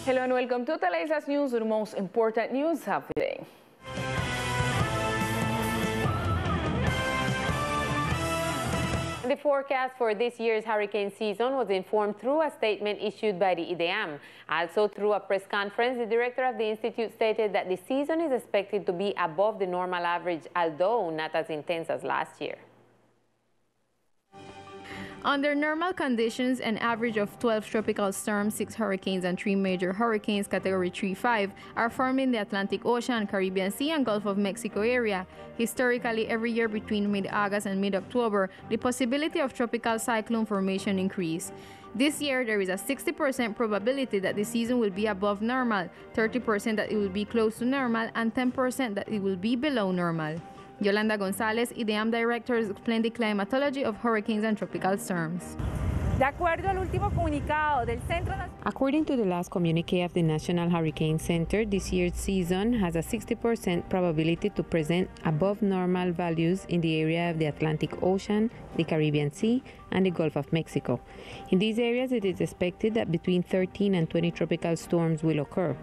Hello and welcome to Teleislas News, the most important news of the day. The forecast for this year's hurricane season was informed through a statement issued by the IDEAM. Also through a press conference, the director of the institute stated that the season is expected to be above the normal average, although not as intense as last year. Under normal conditions, an average of 12 tropical storms, 6 hurricanes, and 3 major hurricanes category 3-5 are formed in the Atlantic Ocean, Caribbean Sea, and Gulf of Mexico area. Historically, every year between mid-August and mid-October, the possibility of tropical cyclone formation increase. This year, there is a 60% probability that the season will be above normal, 30% that it will be close to normal, and 10% that it will be below normal. Yolanda Gonzalez, IDEAM director, explained the climatology of hurricanes and tropical storms. According to the last communique of the National Hurricane Center, this year's season has a 60% probability to present above normal values in the area of the Atlantic Ocean, the Caribbean Sea, and the Gulf of Mexico. In these areas, it is expected that between 13 and 20 tropical storms will occur.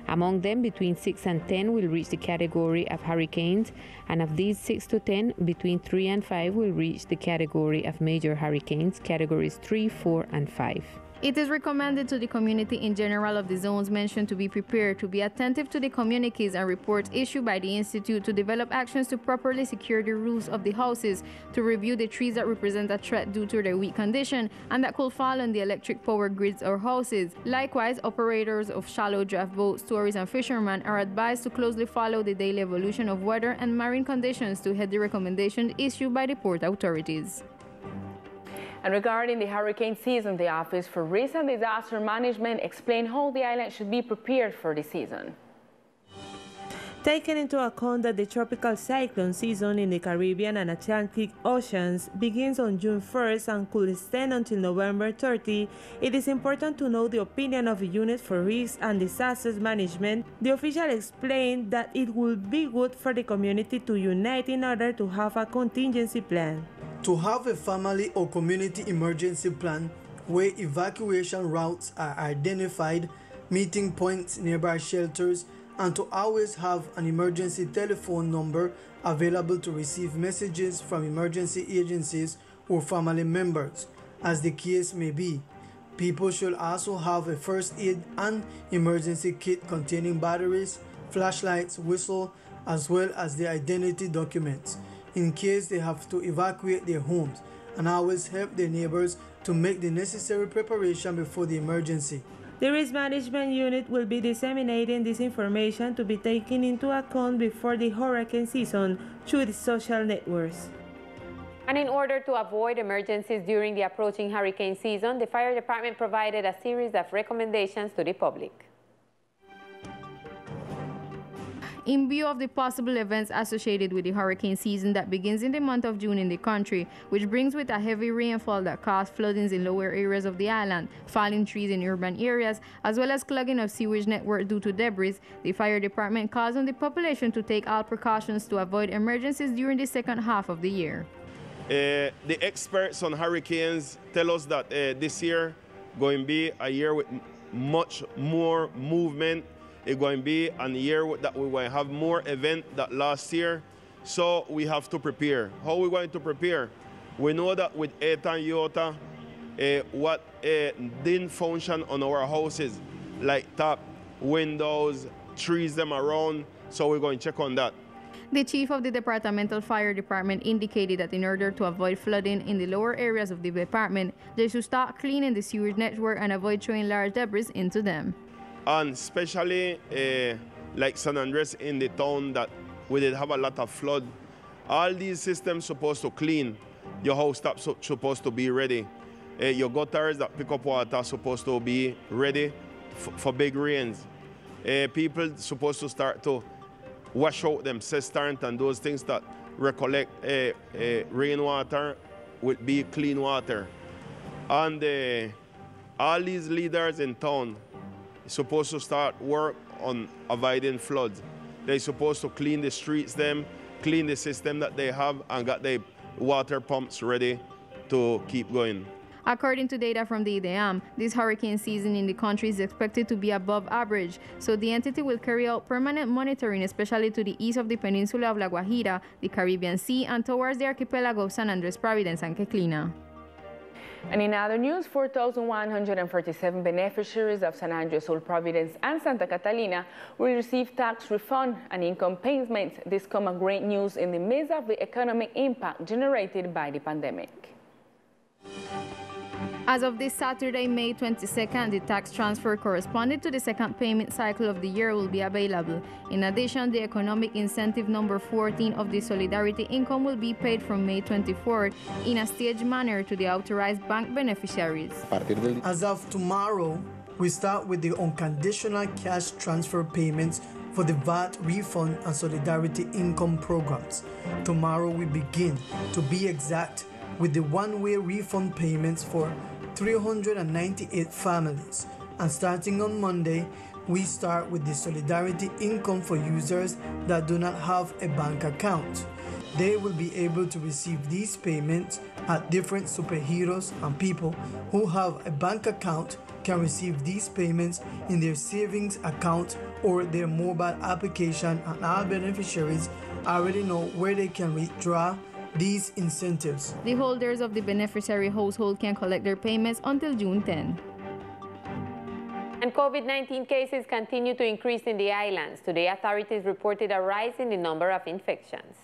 Among them, between 6 and 10 will reach the category of hurricanes, and of these 6 to 10, between 3 and 5 will reach the category of major hurricanes, categories 3, 4, and 5. It is recommended to the community in general of the zones mentioned to be prepared to be attentive to the communiques and reports issued by the Institute, to develop actions to properly secure the roofs of the houses, to review the trees that represent a threat due to their weak condition and that could fall on the electric power grids or houses. Likewise, operators of shallow draft boats, tourists, and fishermen are advised to closely follow the daily evolution of weather and marine conditions to heed the recommendations issued by the port authorities. And regarding the hurricane season, the Office for Risk and Disaster Management explained how the island should be prepared for the season. Taking into account that the tropical cyclone season in the Caribbean and Atlantic Oceans begins on June 1st and could extend until November 30, it is important to know the opinion of the Unit for Risk and Disasters Management. The official explained that it would be good for the community to unite in order to have a contingency plan. To have a family or community emergency plan where evacuation routes are identified, meeting points, nearby shelters, and to always have an emergency telephone number available to receive messages from emergency agencies or family members, as the case may be. People should also have a first aid and emergency kit containing batteries, flashlights, whistle, as well as their identity documents, in case they have to evacuate their homes, and always help their neighbors to make the necessary preparation before the emergency. The Risk Management Unit will be disseminating this information to be taken into account before the hurricane season through the social networks. And in order to avoid emergencies during the approaching hurricane season, the fire department provided a series of recommendations to the public. In view of the possible events associated with the hurricane season that begins in the month of June in the country, which brings with a heavy rainfall that causes floodings in lower areas of the island, falling trees in urban areas, as well as clogging of sewage network due to debris, the fire department calls on the population to take all precautions to avoid emergencies during the second half of the year. The experts on hurricanes tell us that this year going to be a year with much more movement. It's going to be a year that we will have more events than last year, so we have to prepare. How are we going to prepare? We know that with ETA and IOTA, what didn't function on our houses, like tap, windows, trees them around, so we're going to check on that. The chief of the departmental fire department indicated that in order to avoid flooding in the lower areas of the department, they should start cleaning the sewage network and avoid throwing large debris into them. And especially like San Andres in the town that we did have a lot of flood. All these systems supposed to clean. Your house top supposed to be ready. Your gutters that pick up water supposed to be ready for big rains. People supposed to start to wash out them cisterns and those things that recollect rainwater will be clean water. And all these leaders in town supposed to start work on avoiding floods. They're supposed to clean the streets, clean the system that they have, and got their water pumps ready to keep going. According to data from the IDEAM, this hurricane season in the country is expected to be above average, so the entity will carry out permanent monitoring, especially to the east of the peninsula of La Guajira, the Caribbean Sea, and towards the archipelago of San Andres, Providence, and Queclina. And in other news, 4,147 beneficiaries of San Andres, Providence, and Santa Catalina will receive tax refund and income payments. This comes as great news in the midst of the economic impact generated by the pandemic. As of this Saturday, May 22nd, the tax transfer corresponding to the second payment cycle of the year will be available. In addition, the economic incentive number 14 of the Solidarity Income will be paid from May 24th in a staged manner to the authorized bank beneficiaries. As of tomorrow, we start with the unconditional cash transfer payments for the VAT refund and Solidarity Income programs. Tomorrow we begin, to be exact, with the one-way refund payments for 398 families. And starting on Monday, we start with the Solidarity Income for users that do not have a bank account. They will be able to receive these payments at different superheroes, and people who have a bank account can receive these payments in their savings account or their mobile application, and our beneficiaries already know where they can withdraw these incentives. The holders of the beneficiary household can collect their payments until June 10. And COVID-19 cases continue to increase in the islands. Today, authorities reported a rise in the number of infections.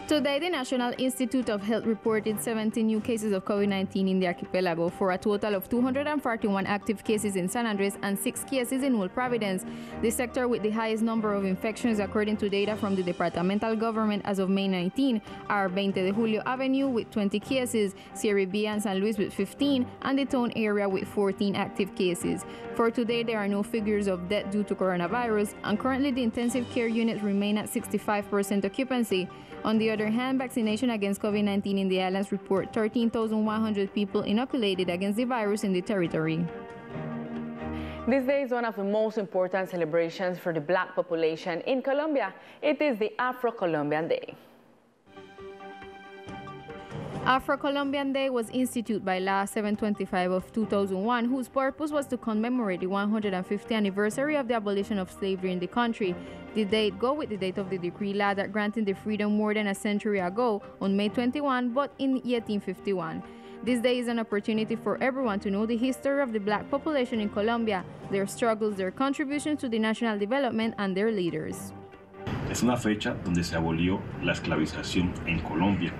Today, the National Institute of Health reported 17 new cases of COVID-19 in the archipelago, for a total of 241 active cases in San Andres and 6 cases in Providence. The sector with the highest number of infections, according to data from the departmental government as of May 19, are 20 de Julio Avenue with 20 cases, Sierra B and San Luis with 15, and the town area with 14 active cases. For today, there are no figures of death due to coronavirus, and currently the intensive care units remain at 65% occupancy. On the other hand, vaccination against COVID-19 in the islands report 13,100 people inoculated against the virus in the territory. This day is one of the most important celebrations for the Black population in Colombia. It is the Afro-Colombian Day. Afro-Colombian Day was instituted by Law 725 of 2001, whose purpose was to commemorate the 150th anniversary of the abolition of slavery in the country. The date goes with the date of the decree law that granted the freedom more than a century ago, on May 21, but in 1851. This day is an opportunity for everyone to know the history of the Black population in Colombia, their struggles, their contributions to the national development, and their leaders. Es una fecha donde se abolió la esclavización en Colombia.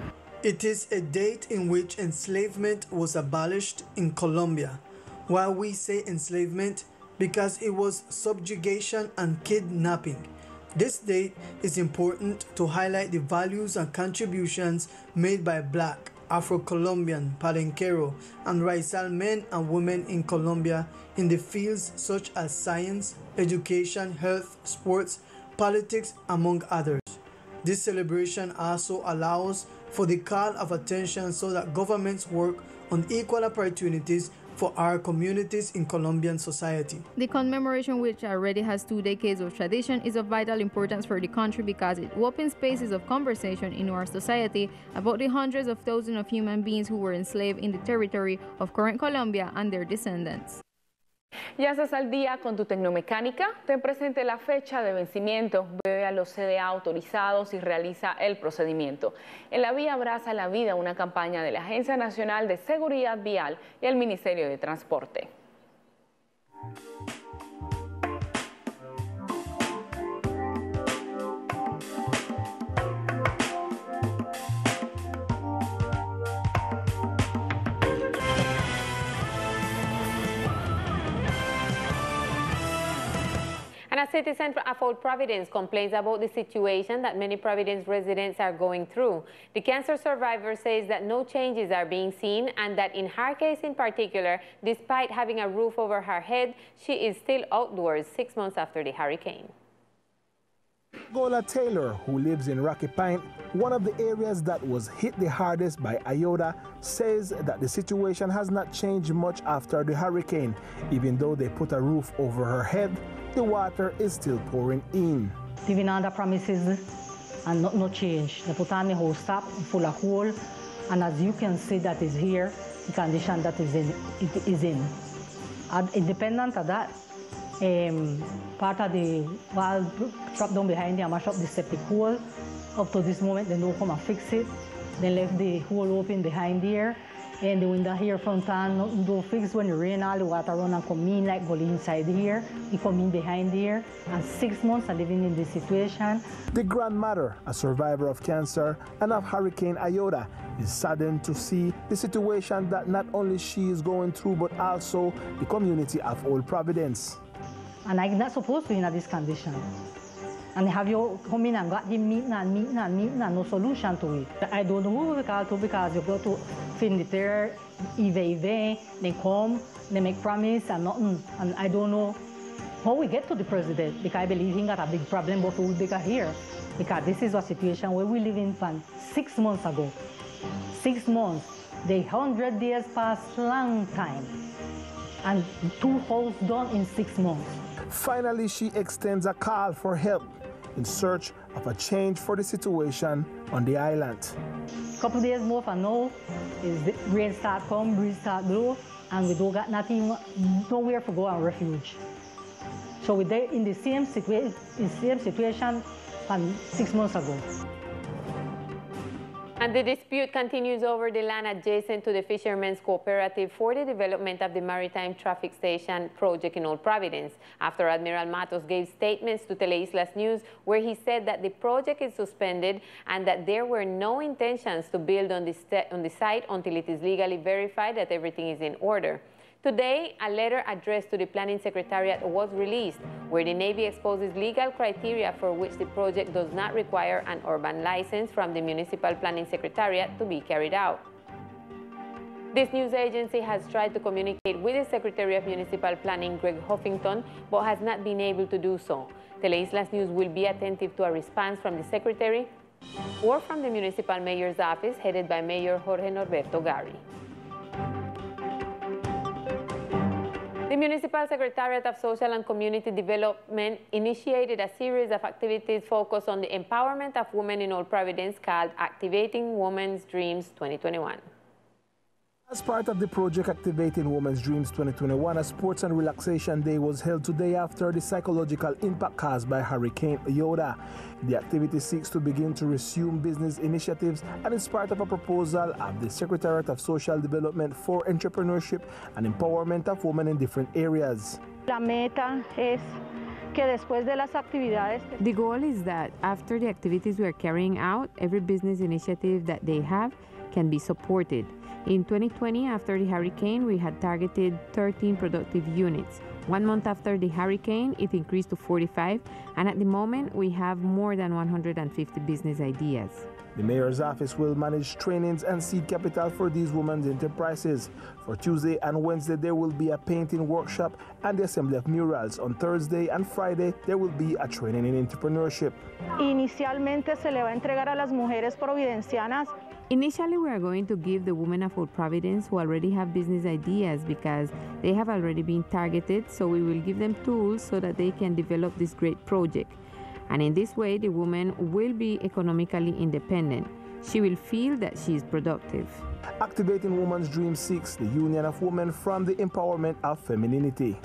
It is a date in which enslavement was abolished in Colombia. Why we say enslavement? Because it was subjugation and kidnapping. This date is important to highlight the values and contributions made by Black, Afro-Colombian, Palenquero, and Raizal men and women in Colombia in the fields such as science, education, health, sports, politics, among others. This celebration also allows for the call of attention so that governments work on equal opportunities for our communities in Colombian society. The commemoration, which already has 2 decades of tradition, is of vital importance for the country because it opens spaces of conversation in our society about the hundreds of thousands of human beings who were enslaved in the territory of current Colombia and their descendants. Ya estás al día con tu Tecnomecánica. Ten presente la fecha de vencimiento, ve a los CDA autorizados y realiza el procedimiento. En la vía Abraza la Vida, una campaña de la Agencia Nacional de Seguridad Vial y el Ministerio de Transporte. And a citizen of Providence complains about the situation that many Providence residents are going through. The cancer survivor says that no changes are being seen and that in her case in particular, despite having a roof over her head, she is still outdoors 6 months after the hurricane. Gola Taylor, who lives in Rocky Point, one of the areas that was hit the hardest by Iota, says that the situation has not changed much after the hurricane. Even though they put a roof over her head, the water is still pouring in. Living under promises and no change. They put on the house top, full of hole, And as you can see, that is here, the condition that it is in. And independent of that, part of the wall dropped down behind there, mash up the septic hole. Up to this moment, they don't come and fix it. They left the hole open behind here. And the window here front on, nothing don't fix. When it rain, all the water run and come in, like go inside here. It come in behind here. And 6 months are living in this situation. The grandmother, a survivor of cancer and of Hurricane Iota, is saddened to see the situation that not only she is going through, but also the community of Old Providence. And I'm not supposed to be in this condition. And have you come in and got him meeting and no solution to it. I don't know who we call to because you go to Finiter, Eve, they come, they make promise and nothing. And I don't know how we get to the president because I believe he got a big problem but we bigger here. Because this is a situation where we live in from 6 months ago. 6 months. The 100 days passed long time. And 2 holes done in 6 months. Finally, she extends a call for help in search of a change for the situation on the island. A couple days more from now, is the rain start come, breeze start blow, and we don't got nothing, nowhere to go and refuge. So we're there in the same situation from 6 months ago. And the dispute continues over the land adjacent to the Fishermen's Cooperative for the development of the Maritime Traffic Station project in Old Providence, after Admiral Matos gave statements to Teleislas News where he said that the project is suspended and that there were no intentions to build on the site until it is legally verified that everything is in order. Today, a letter addressed to the Planning Secretariat was released, where the Navy exposes legal criteria for which the project does not require an urban license from the Municipal Planning Secretariat to be carried out. This news agency has tried to communicate with the Secretary of Municipal Planning, Greg Huffington, but has not been able to do so. Teleislas News will be attentive to a response from the Secretary or from the Municipal Mayor's Office, headed by Mayor Jorge Norberto Gary. The Municipal Secretariat of Social and Community Development initiated a series of activities focused on the empowerment of women in Old Providence called Activating Women's Dreams 2021. As part of the project Activating Women's Dreams 2021, a sports and relaxation day was held today after the psychological impact caused by Hurricane Iota. The activity seeks to begin to resume business initiatives and is part of a proposal of the Secretariat of Social Development for entrepreneurship and empowerment of women in different areas. La meta es que después de las actividades... The goal is that after the activities we are carrying out, every business initiative that they have can be supported. In 2020, after the hurricane, we had targeted 13 productive units. 1 month after the hurricane, it increased to 45, and at the moment, we have more than 150 business ideas. The Mayor's Office will manage trainings and seed capital for these women's enterprises. For Tuesday and Wednesday, there will be a painting workshop and the assembly of murals. On Thursday and Friday, there will be a training in entrepreneurship. Inicialmente se le va a entregar a las mujeres providencianas. Initially, we are going to give the women of Old Providence who already have business ideas because they have already been targeted, so we will give them tools so that they can develop this great project. And in this way, the woman will be economically independent. She will feel that she is productive. Activating Women's Dream seeks the union of women from the empowerment of femininity.